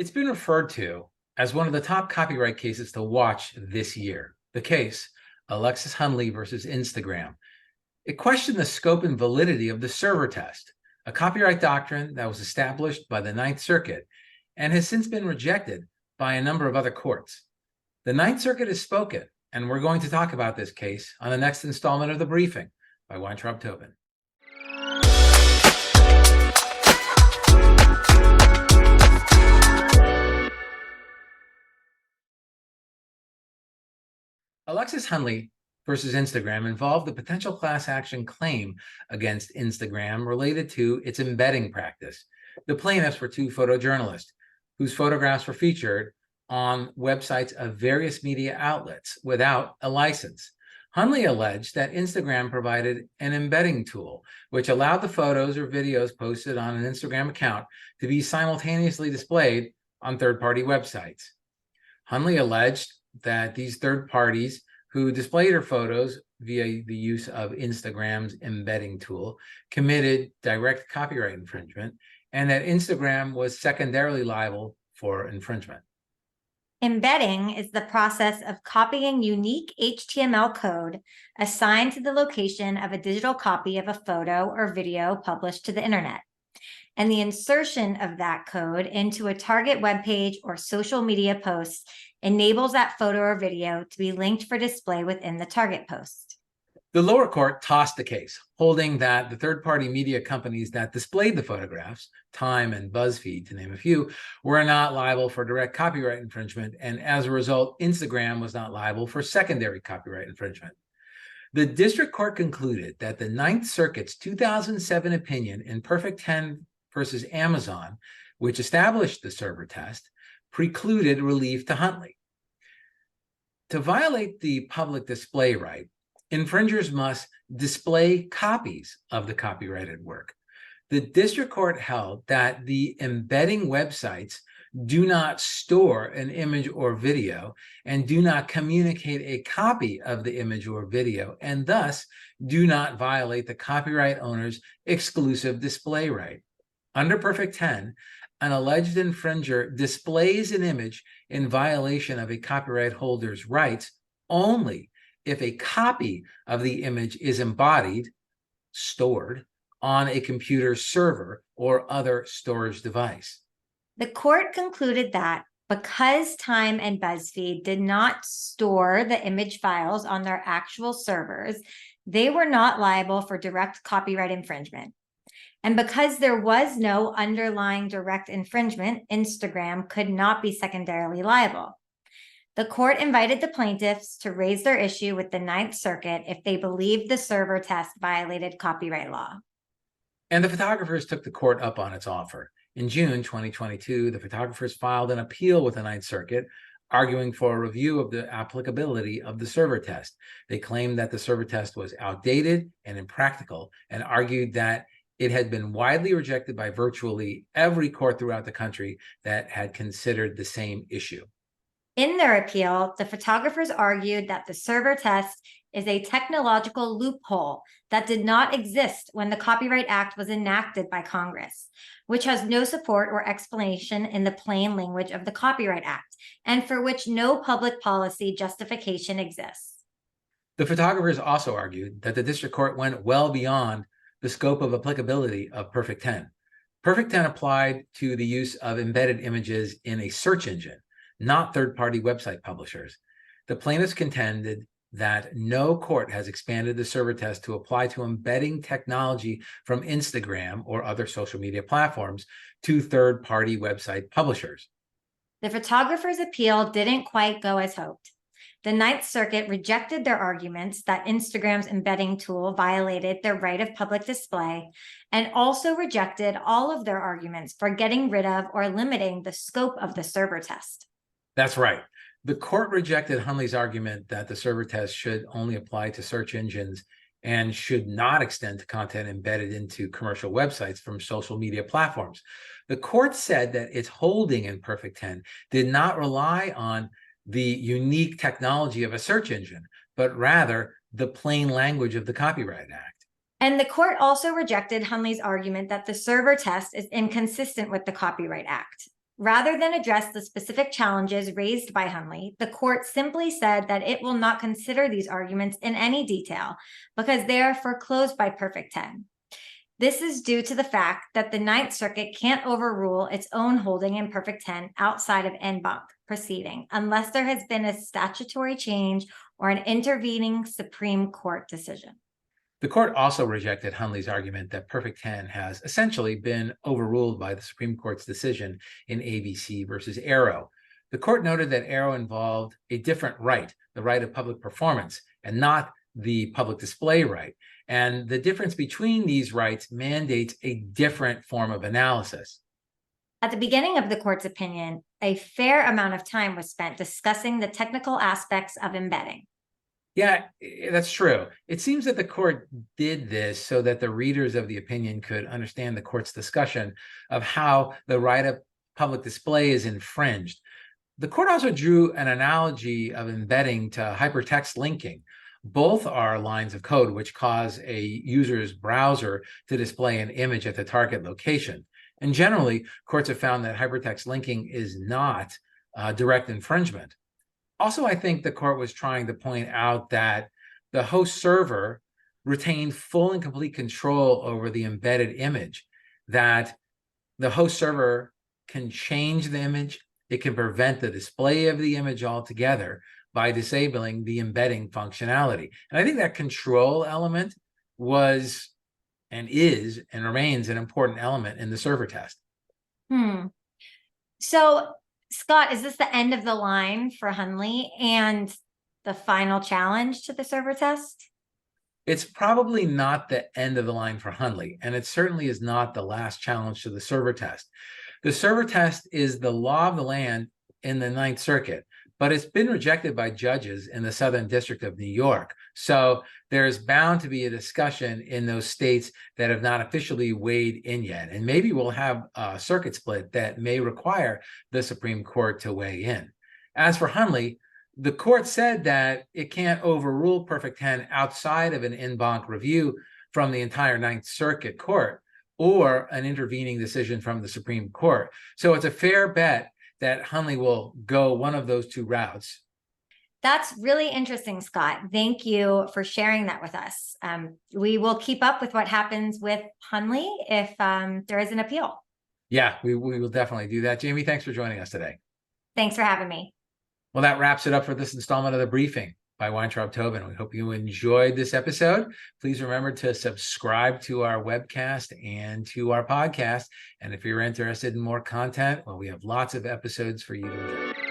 It's been referred to as one of the top copyright cases to watch this year. The case, Alexis Hunley versus Instagram. It questioned the scope and validity of the server test, a copyright doctrine that was established by the Ninth Circuit and has since been rejected by a number of other courts. The Ninth Circuit has spoken, and we're going to talk about this case on the next installment of The Briefing by Weintraub Tobin. Alexis Hunley versus Instagram involved the potential class action claim against Instagram related to its embedding practice. The plaintiffs were two photojournalists whose photographs were featured on websites of various media outlets without a license. Hunley alleged that Instagram provided an embedding tool, which allowed the photos or videos posted on an Instagram account to be simultaneously displayed on third-party websites. Hunley alleged that these third parties who displayed her photos via the use of Instagram's embedding tool committed direct copyright infringement, and that Instagram was secondarily liable for infringement. Embedding is the process of copying unique HTML code assigned to the location of a digital copy of a photo or video published to the internet, and the insertion of that code into a target web page or social media post enables that photo or video to be linked for display within the target post. The lower court tossed the case, holding that the third-party media companies that displayed the photographs, Time and BuzzFeed to name a few, were not liable for direct copyright infringement, and as a result, Instagram was not liable for secondary copyright infringement. The district court concluded that the Ninth Circuit's 2007 opinion in Perfect 10 versus Amazon, which established the server test, precluded relief to Hunley. To violate the public display right, infringers must display copies of the copyrighted work. The district court held that the embedding websites do not store an image or video and do not communicate a copy of the image or video, and thus do not violate the copyright owner's exclusive display right. Under Perfect 10, an alleged infringer displays an image in violation of a copyright holder's rights only if a copy of the image is embodied, stored, on a computer server or other storage device. The court concluded that because Time and BuzzFeed did not store the image files on their actual servers, they were not liable for direct copyright infringement. And because there was no underlying direct infringement, Instagram could not be secondarily liable. The court invited the plaintiffs to raise their issue with the Ninth Circuit if they believed the server test violated copyright law. And the photographers took the court up on its offer. In June 2022, the photographers filed an appeal with the Ninth Circuit, arguing for a review of the applicability of the server test. They claimed that the server test was outdated and impractical, and argued that it had been widely rejected by virtually every court throughout the country that had considered the same issue. In their appeal, the photographers argued that the server test is a technological loophole that did not exist when the Copyright Act was enacted by Congress, which has no support or explanation in the plain language of the Copyright Act, and for which no public policy justification exists. The photographers also argued that the district court went well beyond the scope of applicability of Perfect 10. Perfect 10 applied to the use of embedded images in a search engine, not third-party website publishers. The plaintiffs contended that no court has expanded the server test to apply to embedding technology from Instagram or other social media platforms to third-party website publishers. The photographers' appeal didn't quite go as hoped. The Ninth Circuit rejected their arguments that Instagram's embedding tool violated their right of public display, and also rejected all of their arguments for getting rid of or limiting the scope of the server test. That's right. The court rejected Hunley's argument that the server test should only apply to search engines and should not extend to content embedded into commercial websites from social media platforms. The court said that its holding in Perfect 10 did not rely on the unique technology of a search engine, but rather the plain language of the Copyright Act. And the court also rejected Hunley's argument that the server test is inconsistent with the Copyright Act. Rather than address the specific challenges raised by Hunley, the court simply said that it will not consider these arguments in any detail because they are foreclosed by Perfect 10. This is due to the fact that the Ninth Circuit can't overrule its own holding in Perfect 10 outside of en banc proceeding unless there has been a statutory change or an intervening Supreme Court decision. The court also rejected Hunley's argument that Perfect 10 has essentially been overruled by the Supreme Court's decision in ABC versus Arrow. The court noted that Arrow involved a different right, the right of public performance, and not the public display right. And the difference between these rights mandates a different form of analysis. At the beginning of the court's opinion, a fair amount of time was spent discussing the technical aspects of embedding. Yeah, that's true. It seems that the court did this so that the readers of the opinion could understand the court's discussion of how the right of public display is infringed. The court also drew an analogy of embedding to hypertext linking. Both are lines of code which cause a user's browser to display an image at the target location. And generally, courts have found that hypertext linking is not direct infringement. Also, I think the court was trying to point out that the host server retained full and complete control over the embedded image, that the host server can change the image, it can prevent the display of the image altogether by disabling the embedding functionality. And I think that control element was and is and remains an important element in the server test. So, Scott, is this the end of the line for Hunley and the final challenge to the server test? It's probably not the end of the line for Hunley, and it certainly is not the last challenge to the server test. The server test is the law of the land in the Ninth Circuit, but it's been rejected by judges in the Southern District of New York. So there's bound to be a discussion in those states that have not officially weighed in yet. And maybe we'll have a circuit split that may require the Supreme Court to weigh in. As for Hunley, the court said that it can't overrule Perfect 10 outside of an en banc review from the entire Ninth Circuit Court or an intervening decision from the Supreme Court. So it's a fair bet that Hunley will go one of those two routes. That's really interesting, Scott. Thank you for sharing that with us. We will keep up with what happens with Hunley if there is an appeal. Yeah, we will definitely do that. Jamie, thanks for joining us today. Thanks for having me. Well, that wraps it up for this installment of The Briefing by Weintraub Tobin. We hope you enjoyed this episode. Please remember to subscribe to our webcast and to our podcast. And if you're interested in more content, well, we have lots of episodes for you to enjoy.